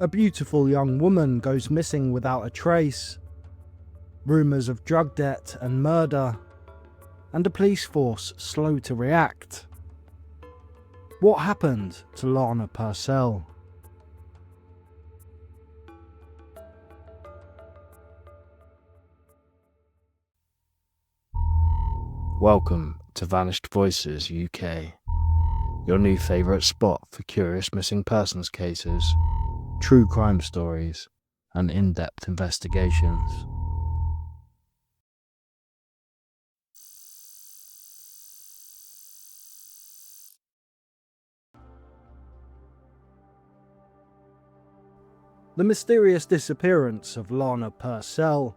A beautiful young woman goes missing without a trace. Rumours of drug debt and murder. And a police force slow to react. What happened to Lana Purcell? Welcome to Vanished Voices UK, your new favourite spot for curious missing persons cases, true crime stories, and in-depth investigations. The mysterious disappearance of Lana Purcell,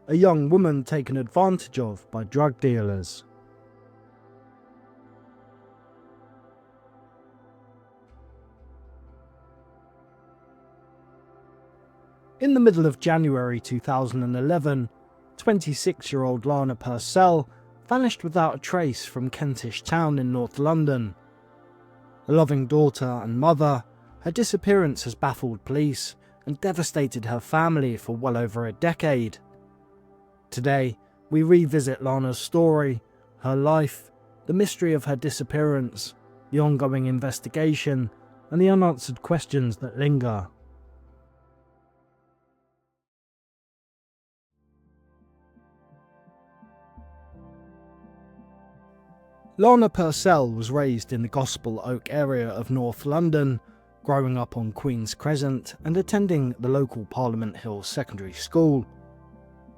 a young woman taken advantage of by drug dealers. In the middle of January 2011, 26-year-old Lana Purcell vanished without a trace from Kentish Town in North London. A loving daughter and mother, her disappearance has baffled police and devastated her family for well over a decade. Today, we revisit Lana's story, her life, the mystery of her disappearance, the ongoing investigation, and the unanswered questions that linger. Lana Purcell was raised in the Gospel Oak area of North London, growing up on Queen's Crescent and attending the local Parliament Hill Secondary School.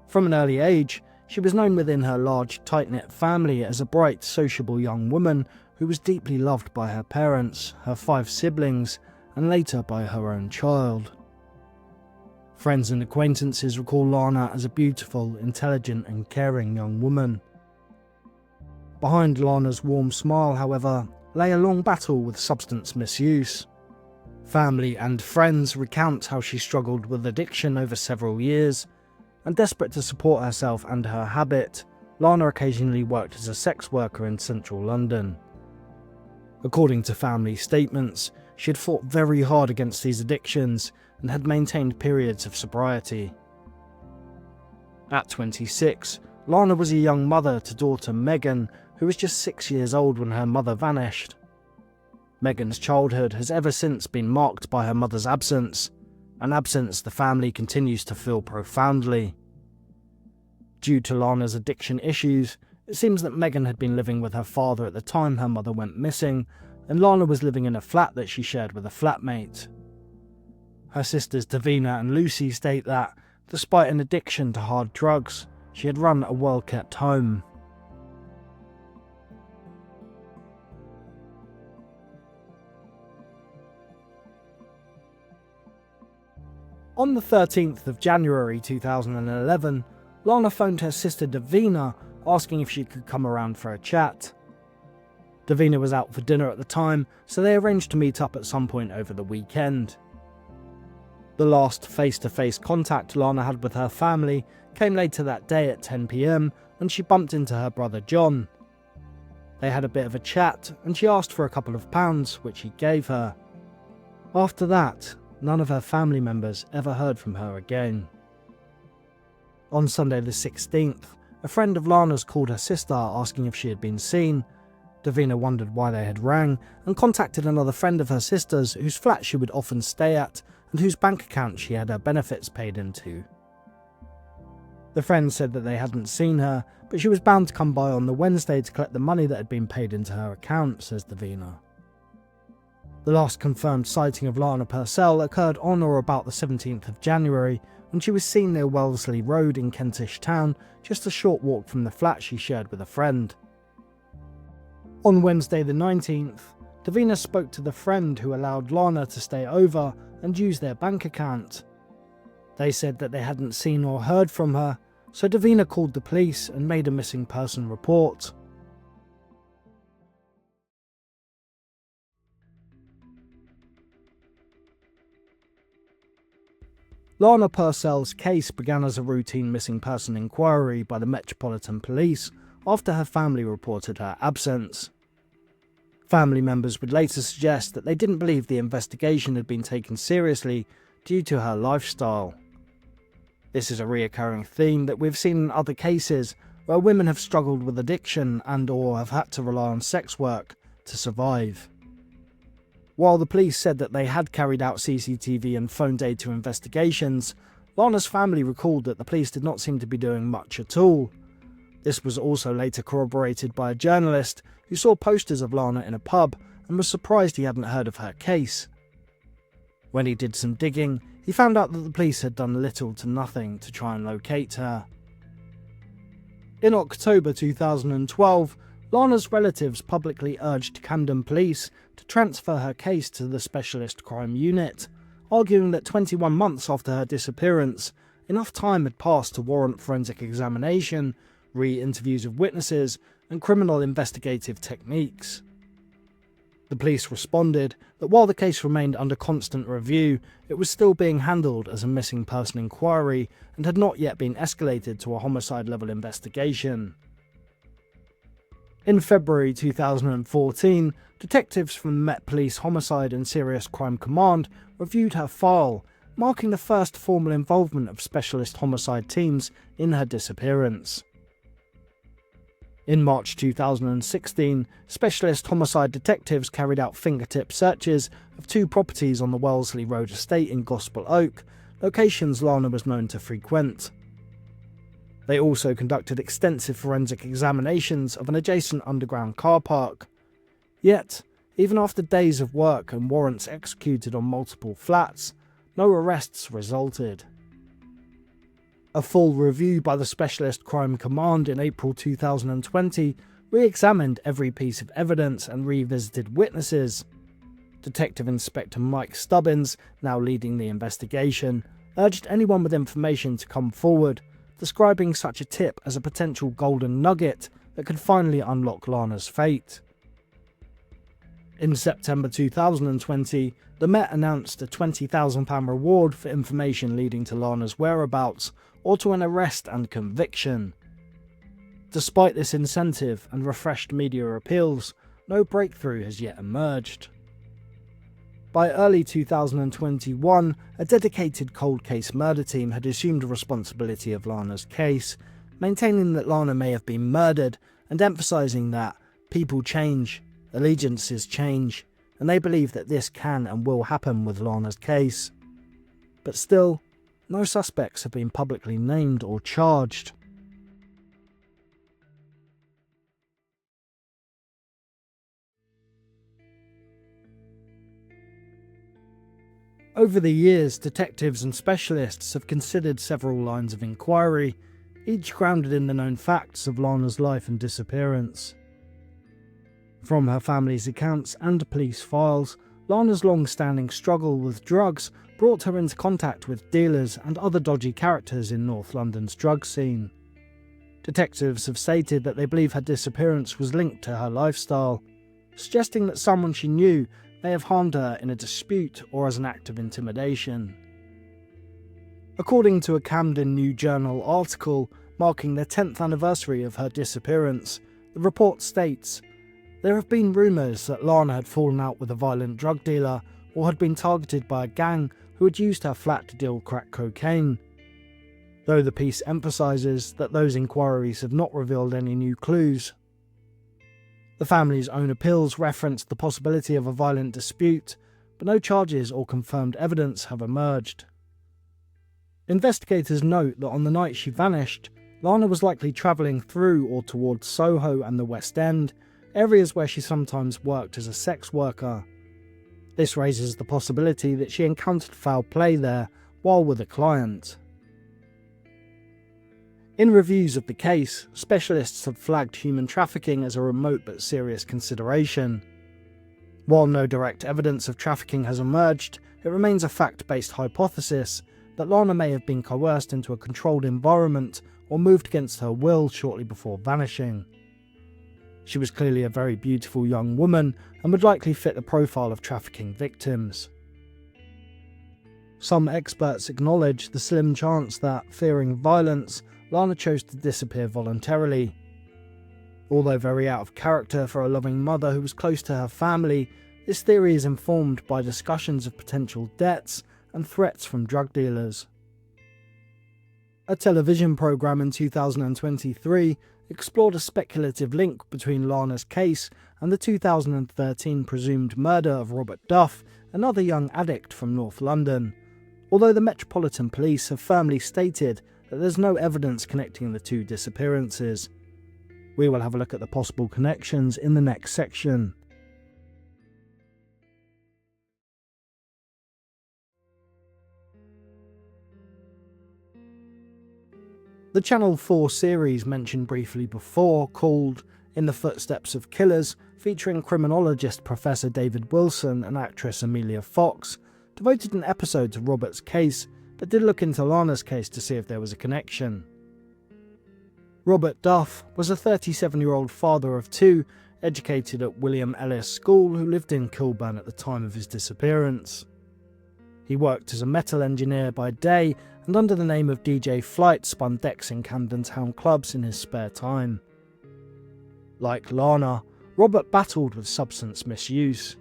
From an early age, she was known within her large, tight-knit family as a bright, sociable young woman who was deeply loved by her parents, her 5 siblings, and later by her own child. Friends and acquaintances recall Lana as a beautiful, intelligent, and caring young woman. Behind Lana's warm smile, however, lay a long battle with substance misuse. Family and friends recount how she struggled with addiction over several years, and desperate to support herself and her habit, Lana occasionally worked as a sex worker in central London. According to family statements, she had fought very hard against these addictions and had maintained periods of sobriety. At 26, Lana was a young mother to daughter Megan, who was just 6 years old when her mother vanished. Megan's childhood has ever since been marked by her mother's absence, an absence the family continues to feel profoundly. Due to Lana's addiction issues, it seems that Megan had been living with her father at the time her mother went missing, and Lana was living in a flat that she shared with a flatmate. Her sisters Davina and Lucy state that, despite an addiction to hard drugs, she had run a well-kept home. On the 13th of January 2011, Lana phoned her sister Davina asking if she could come around for a chat. Davina was out for dinner at the time, so they arranged to meet up at some point over the weekend. The last face-to-face contact Lana had with her family came later that day at 10 PM when she bumped into her brother John. They had a bit of a chat and she asked for a couple of pounds, which he gave her. After that, none of her family members ever heard from her again. On Sunday the 16th, a friend of Lana's called her sister asking if she had been seen. Davina wondered why they had rang and contacted another friend of her sister's whose flat she would often stay at and whose bank account she had her benefits paid into. The friend said that they hadn't seen her, but she was bound to come by on the Wednesday to collect the money that had been paid into her account, says Davina. The last confirmed sighting of Lana Purcell occurred on or about the 17th of January when she was seen near Wellesley Road in Kentish Town, just a short walk from the flat she shared with a friend. On Wednesday the 19th, Davina spoke to the friend who allowed Lana to stay over and use their bank account. They said that they hadn't seen or heard from her, so Davina called the police and made a missing person report. Lana Purcell's case began as a routine missing person inquiry by the Metropolitan Police after her family reported her absence. Family members would later suggest that they didn't believe the investigation had been taken seriously due to her lifestyle. This is a reoccurring theme that we've seen in other cases where women have struggled with addiction and/or have had to rely on sex work to survive. While the police said that they had carried out CCTV and phone data investigations, Lana's family recalled that the police did not seem to be doing much at all. This was also later corroborated by a journalist who saw posters of Lana in a pub and was surprised he hadn't heard of her case. When he did some digging, he found out that the police had done little to nothing to try and locate her. In October 2012, Lana's relatives publicly urged Camden Police to transfer her case to the Specialist Crime Unit, arguing that 21 months after her disappearance, enough time had passed to warrant forensic examination, re-interviews of witnesses, and criminal investigative techniques. The police responded that while the case remained under constant review, it was still being handled as a missing person inquiry and had not yet been escalated to a homicide-level investigation. In February 2014, detectives from the Met Police Homicide and Serious Crime Command reviewed her file, marking the first formal involvement of specialist homicide teams in her disappearance. In March 2016, specialist homicide detectives carried out fingertip searches of 2 properties on the Wellesley Road estate in Gospel Oak, locations Lana was known to frequent. They also conducted extensive forensic examinations of an adjacent underground car park. Yet, even after days of work and warrants executed on multiple flats, no arrests resulted. A full review by the Specialist Crime Command in April 2020 re-examined every piece of evidence and revisited witnesses. Detective Inspector Mike Stubbins, now leading the investigation, urged anyone with information to come forward, describing such a tip as a potential golden nugget that could finally unlock Lana's fate. In September 2020, the Met announced a £20,000 reward for information leading to Lana's whereabouts or to an arrest and conviction. Despite this incentive and refreshed media appeals, no breakthrough has yet emerged. By early 2021, a dedicated cold case murder team had assumed responsibility of Lana's case, maintaining that Lana may have been murdered and emphasising that people change, allegiances change, and they believe that this can and will happen with Lana's case. But still, no suspects have been publicly named or charged. Over the years, detectives and specialists have considered several lines of inquiry, each grounded in the known facts of Lana's life and disappearance. From her family's accounts and police files, Lana's long-standing struggle with drugs brought her into contact with dealers and other dodgy characters in North London's drug scene. Detectives have stated that they believe her disappearance was linked to her lifestyle, suggesting that someone she knew may have harmed her in a dispute or as an act of intimidation. According to a Camden New Journal article marking the 10th anniversary of her disappearance, the report states, "There have been rumours that Lana had fallen out with a violent drug dealer or had been targeted by a gang who had used her flat to deal crack cocaine. Though the piece emphasises that those inquiries have not revealed any new clues. The family's own appeals referenced the possibility of a violent dispute, but no charges or confirmed evidence have emerged. Investigators note that on the night she vanished, Lana was likely travelling through or towards Soho and the West End, areas where she sometimes worked as a sex worker. This raises the possibility that she encountered foul play there while with a client. In reviews of the case, specialists have flagged human trafficking as a remote but serious consideration. While no direct evidence of trafficking has emerged, it remains a fact-based hypothesis that Lana may have been coerced into a controlled environment or moved against her will shortly before vanishing. She was clearly a very beautiful young woman and would likely fit the profile of trafficking victims. Some experts acknowledge the slim chance that, fearing violence, Lana chose to disappear voluntarily. Although very out of character for a loving mother who was close to her family, this theory is informed by discussions of potential debts and threats from drug dealers. A television programme in 2023 explored a speculative link between Lana's case and the 2013 presumed murder of Robert Duff, another young addict from North London, although the Metropolitan Police have firmly stated that there's no evidence connecting the two disappearances. We will have a look at the possible connections in the next section. The Channel 4 series mentioned briefly before, called In the Footsteps of Killers, featuring criminologist Professor David Wilson and actress Emilia Fox, devoted an episode to Robert's case, but did look into Lana's case to see if there was a connection. Robert Duff was a 37-year-old father of two, educated at William Ellis School, who lived in Kilburn at the time of his disappearance. He worked as a metal engineer by day and under the name of DJ Flight spun decks in Camden Town clubs in his spare time. Like Lana, Robert battled with substance misuse.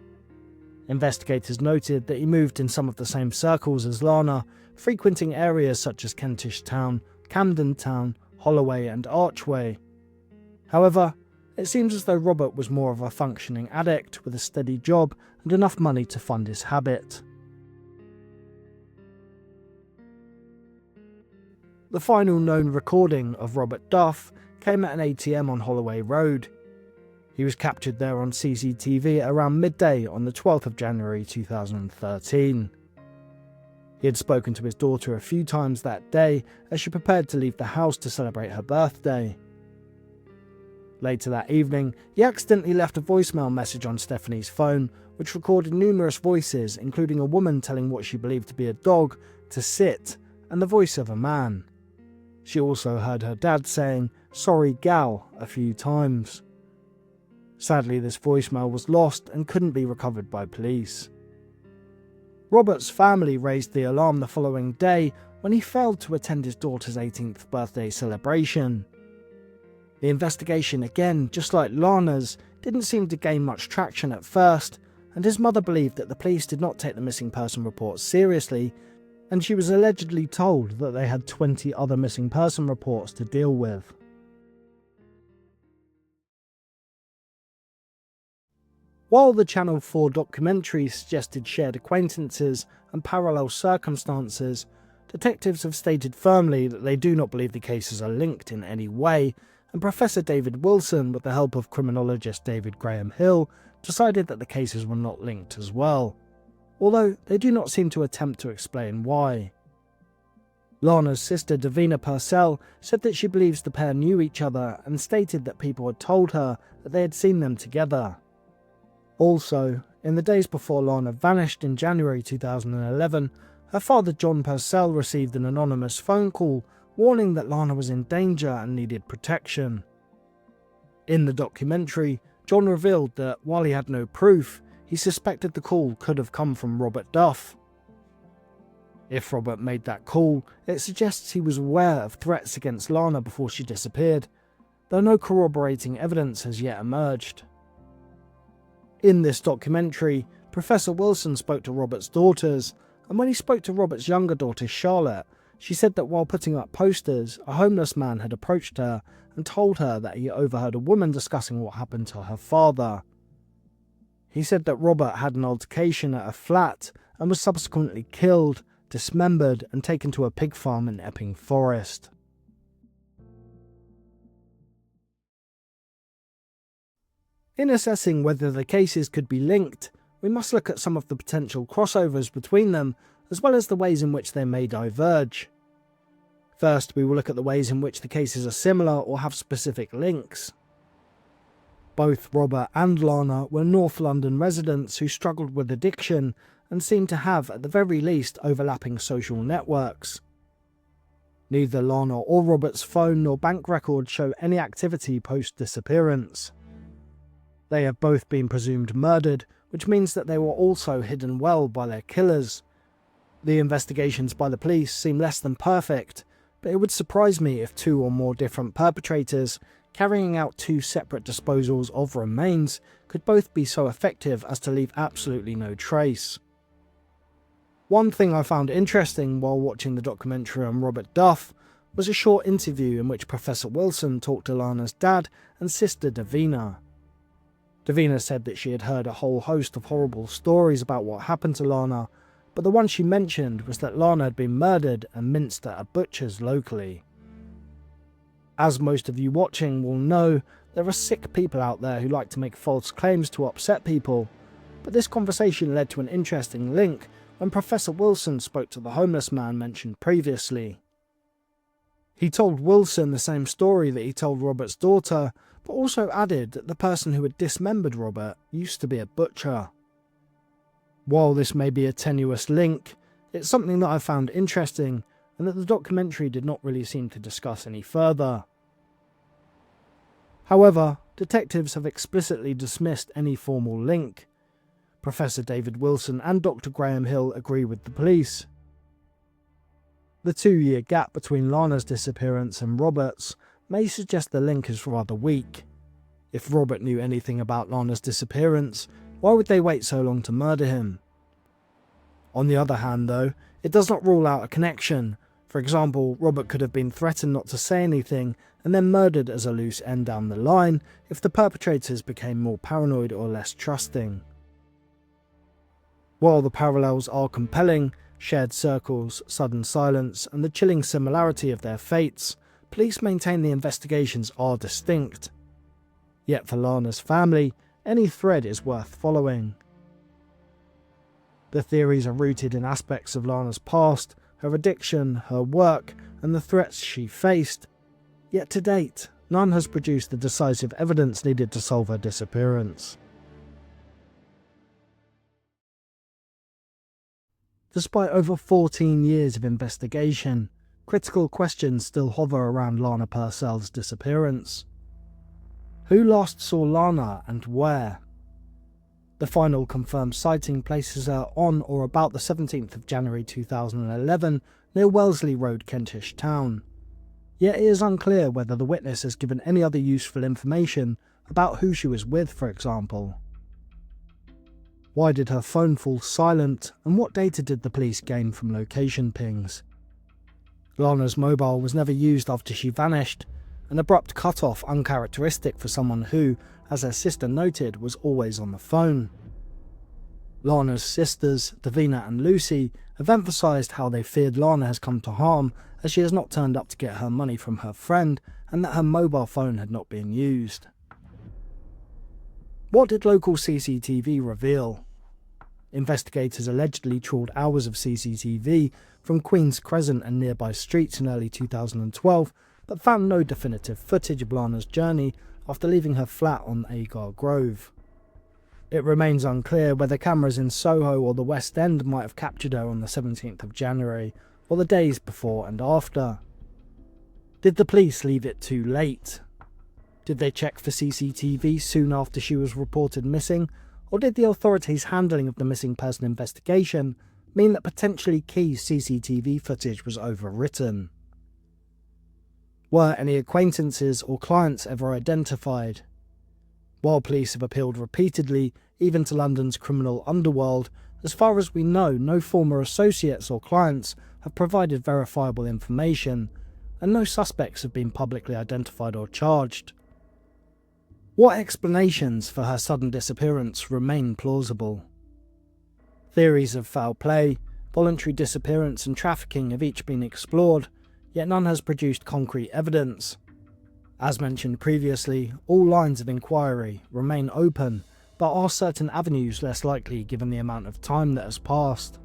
Investigators noted that he moved in some of the same circles as Lana, frequenting areas such as Kentish Town, Camden Town, Holloway and Archway. However, it seems as though Robert was more of a functioning addict with a steady job and enough money to fund his habit. The final known recording of Robert Duff came at an ATM on Holloway Road. He was captured there on CCTV at around midday on the 12th of January 2013. He had spoken to his daughter a few times that day as she prepared to leave the house to celebrate her birthday. Later that evening, he accidentally left a voicemail message on Stephanie's phone, which recorded numerous voices, including a woman telling what she believed to be a dog to sit, and the voice of a man. She also heard her dad saying, "Sorry gal," a few times. Sadly, this voicemail was lost and couldn't be recovered by police. Robert's family raised the alarm the following day when he failed to attend his daughter's 18th birthday celebration. The investigation, again, just like Lana's, didn't seem to gain much traction at first, and his mother believed that the police did not take the missing person report seriously, and she was allegedly told that they had 20 other missing person reports to deal with. While the Channel 4 documentary suggested shared acquaintances and parallel circumstances, detectives have stated firmly that they do not believe the cases are linked in any way, and Professor David Wilson, with the help of criminologist David Graham Hill, decided that the cases were not linked as well, although they do not seem to attempt to explain why. Lana's sister Lana Purcell said that she believes the pair knew each other and stated that people had told her that they had seen them together. Also, in the days before Lana vanished in January 2011, her father John Purcell received an anonymous phone call warning that Lana was in danger and needed protection. In the documentary, John revealed that while he had no proof, he suspected the call could have come from Robert Duff. If Robert made that call, it suggests he was aware of threats against Lana before she disappeared, though no corroborating evidence has yet emerged. In this documentary, Professor Wilson spoke to Robert's daughters, and when he spoke to Robert's younger daughter Charlotte, she said that while putting up posters, a homeless man had approached her and told her that he overheard a woman discussing what happened to her father. He said that Robert had an altercation at a flat and was subsequently killed, dismembered and taken to a pig farm in Epping Forest. In assessing whether the cases could be linked, we must look at some of the potential crossovers between them, as well as the ways in which they may diverge. First, we will look at the ways in which the cases are similar or have specific links. Both Robert and Lana were North London residents who struggled with addiction and seemed to have, at the very least, overlapping social networks. Neither Lana or Robert's phone nor bank records show any activity post-disappearance. They have both been presumed murdered, which means that they were also hidden well by their killers. The investigations by the police seem less than perfect, but it would surprise me if two or more different perpetrators carrying out 2 separate disposals of remains could both be so effective as to leave absolutely no trace. One thing I found interesting while watching the documentary on Robert Duff was a short interview in which Professor Wilson talked to Lana's dad and sister Davina. Davina said that she had heard a whole host of horrible stories about what happened to Lana, but the one she mentioned was that Lana had been murdered and minced at a butcher's locally. As most of you watching will know, there are sick people out there who like to make false claims to upset people, but this conversation led to an interesting link when Professor Wilson spoke to the homeless man mentioned previously. He told Wilson the same story that he told Robert's daughter, but also added that the person who had dismembered Robert used to be a butcher. While this may be a tenuous link, it's something that I found interesting and that the documentary did not really seem to discuss any further. However, detectives have explicitly dismissed any formal link. Professor David Wilson and Dr. Graham Hill agree with the police. The 2-year gap between Lana's disappearance and Robert's may suggest the link is rather weak. If Robert knew anything about Lana's disappearance, why would they wait so long to murder him? On the other hand though, it does not rule out a connection. For example, Robert could have been threatened not to say anything and then murdered as a loose end down the line if the perpetrators became more paranoid or less trusting. While the parallels are compelling, shared circles, sudden silence, and the chilling similarity of their fates, police maintain the investigations are distinct. Yet for Lana's family, any thread is worth following. The theories are rooted in aspects of Lana's past, her addiction, her work, and the threats she faced. Yet to date, none has produced the decisive evidence needed to solve her disappearance. Despite over 14 years of investigation, critical questions still hover around Lana Purcell's disappearance. Who last saw Lana and where? The final confirmed sighting places her on or about the 17th of January 2011 near Wellesley Road, Kentish Town. Yet it is unclear whether the witness has given any other useful information about who she was with, for example. Why did her phone fall silent, and what data did the police gain from location pings? Lana's mobile was never used after she vanished, an abrupt cut-off uncharacteristic for someone who, as her sister noted, was always on the phone. Lana's sisters, Davina and Lucy, have emphasised how they feared Lana has come to harm as she has not turned up to get her money from her friend and that her mobile phone had not been used. What did local CCTV reveal? Investigators allegedly trawled hours of CCTV from Queen's Crescent and nearby streets in early 2012, but found no definitive footage of Lana's journey after leaving her flat on Agar Grove. It remains unclear whether cameras in Soho or the West End might have captured her on the 17th of January, or the days before and after. Did the police leave it too late? Did they check for CCTV soon after she was reported missing, or did the authorities' handling of the missing person investigation mean that potentially key CCTV footage was overwritten? Were any acquaintances or clients ever identified? While police have appealed repeatedly, even to London's criminal underworld, as far as we know, no former associates or clients have provided verifiable information, and no suspects have been publicly identified or charged. What explanations for her sudden disappearance remain plausible? Theories of foul play, voluntary disappearance and trafficking have each been explored, yet none has produced concrete evidence. As mentioned previously, all lines of inquiry remain open, but are certain avenues less likely given the amount of time that has passed?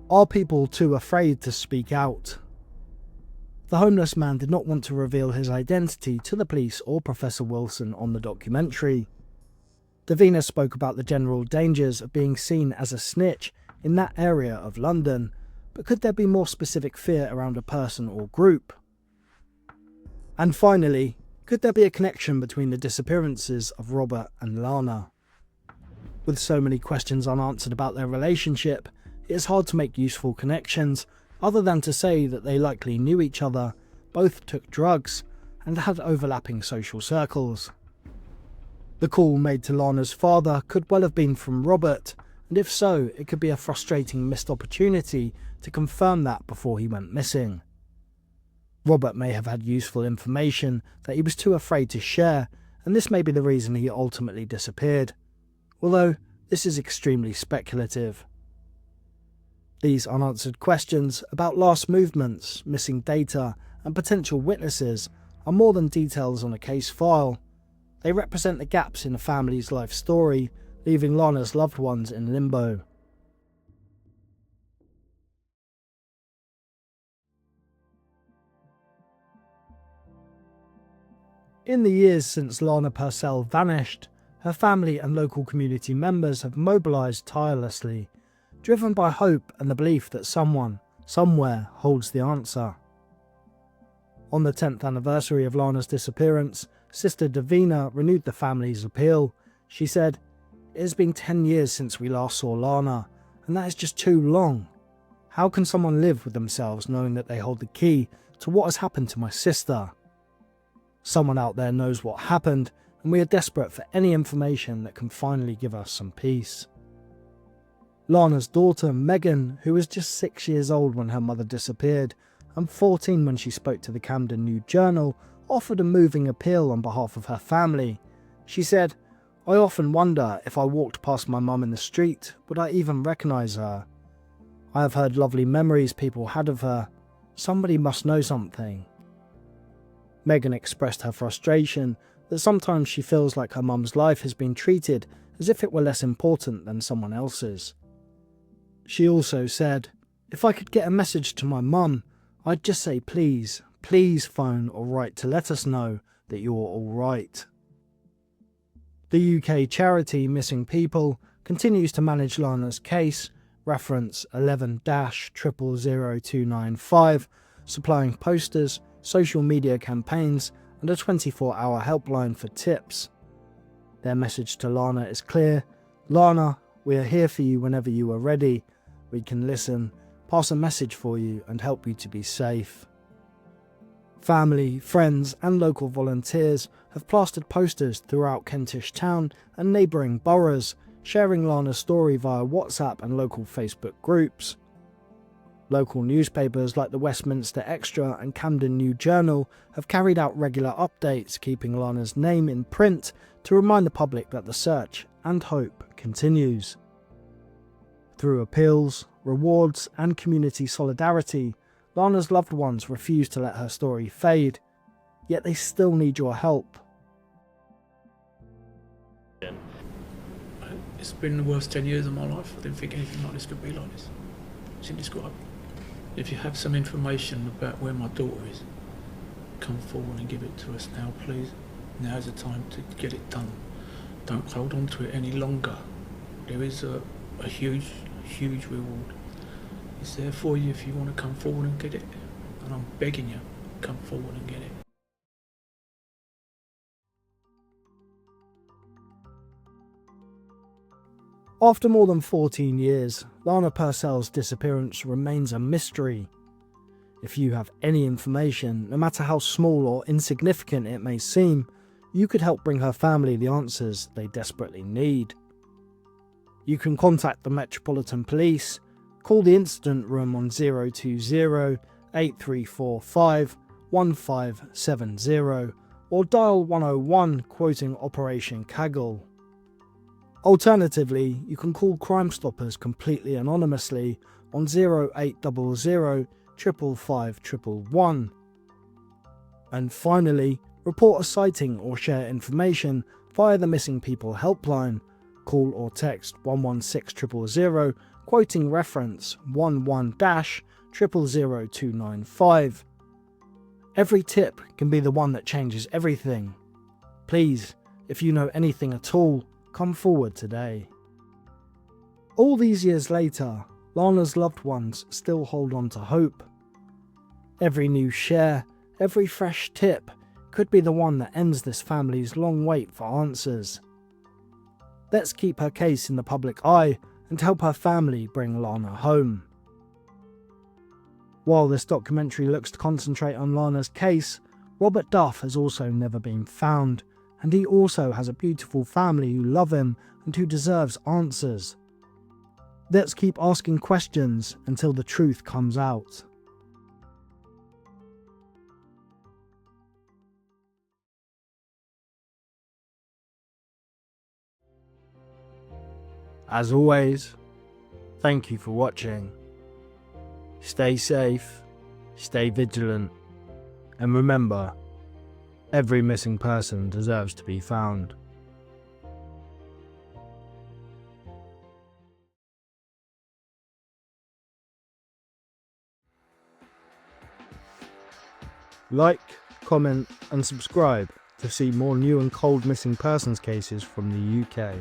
Are people too afraid to speak out? The homeless man did not want to reveal his identity to the police or Professor Wilson on the documentary. Davina spoke about the general dangers of being seen as a snitch in that area of London, but could there be more specific fear around a person or group? And finally, could there be a connection between the disappearances of Robert and Lana? With so many questions unanswered about their relationship, it is hard to make useful connections, other than to say that they likely knew each other, both took drugs, and had overlapping social circles. The call made to Lana's father could well have been from Robert, and if so, it could be a frustrating missed opportunity to confirm that before he went missing. Robert may have had useful information that he was too afraid to share, and this may be the reason he ultimately disappeared, although this is extremely speculative. These unanswered questions about last movements, missing data, and potential witnesses are more than details on a case file. They represent the gaps in a family's life story, leaving Lana's loved ones in limbo. In the years since Lana Purcell vanished, her family and local community members have mobilised tirelessly, driven by hope and the belief that someone, somewhere, holds the answer. On the 10th anniversary of Lana's disappearance, Sister Davina renewed the family's appeal. She said, "It has been 10 years since we last saw Lana, and that is just too long. How can someone live with themselves knowing that they hold the key to what has happened to my sister? Someone out there knows what happened, and we are desperate for any information that can finally give us some peace." Lana's daughter, Megan, who was just 6 years old when her mother disappeared, and 14 when she spoke to the Camden New Journal, offered a moving appeal on behalf of her family. She said, "I often wonder if I walked past my mum in the street, would I even recognise her? I have heard lovely memories people had of her. Somebody must know something." Megan expressed her frustration that sometimes she feels like her mum's life has been treated as if it were less important than someone else's. She also said, "If I could get a message to my mum, I'd just say please, please phone or write to let us know that you're all right." The UK charity Missing People continues to manage Lana's case, reference 11-000295, supplying posters, social media campaigns, and a 24-hour helpline for tips. Their message to Lana is clear: "Lana, we are here for you whenever you are ready. We can listen, pass a message for you, and help you to be safe." Family, friends, and local volunteers have plastered posters throughout Kentish Town and neighbouring boroughs, sharing Lana's story via WhatsApp and local Facebook groups. Local newspapers like the Westminster Extra and Camden New Journal have carried out regular updates, keeping Lana's name in print to remind the public that the search and hope continues. Through appeals, rewards, and community solidarity, Lana's loved ones refuse to let her story fade, yet they still need your help. It's been the worst 10 years of my life. I didn't think anything like this could be like this. It's indescribable. If you have some information about where my daughter is, come forward and give it to us now, please. Now's the time to get it done. Don't hold on to it any longer. There is a huge reward. It's there for you if you want to come forward and get it. And I'm begging you, come forward and get it. After more than 14 years, Lana Purcell's disappearance remains a mystery. If you have any information, no matter how small or insignificant it may seem, you could help bring her family the answers they desperately need. You can contact the Metropolitan Police, call the incident room on 020-8345-1570 or dial 101 quoting Operation Kaggle. Alternatively, you can call Crime Stoppers completely anonymously on 0800 555 111. And finally, report a sighting or share information via the Missing People helpline. Call or text 116000 quoting reference 11-000295. Every tip can be the one that changes everything. Please, if you know anything at all, come forward today. All these years later, Lana's loved ones still hold on to hope. Every new share, every fresh tip could be the one that ends this family's long wait for answers. Let's keep her case in the public eye and help her family bring Lana home. While this documentary looks to concentrate on Lana's case, Robert Duff has also never been found, and he also has a beautiful family who love him and who deserves answers. Let's keep asking questions until the truth comes out. As always, thank you for watching. Stay safe, stay vigilant, and remember, every missing person deserves to be found. Like, comment and subscribe to see more new and cold missing persons cases from the UK.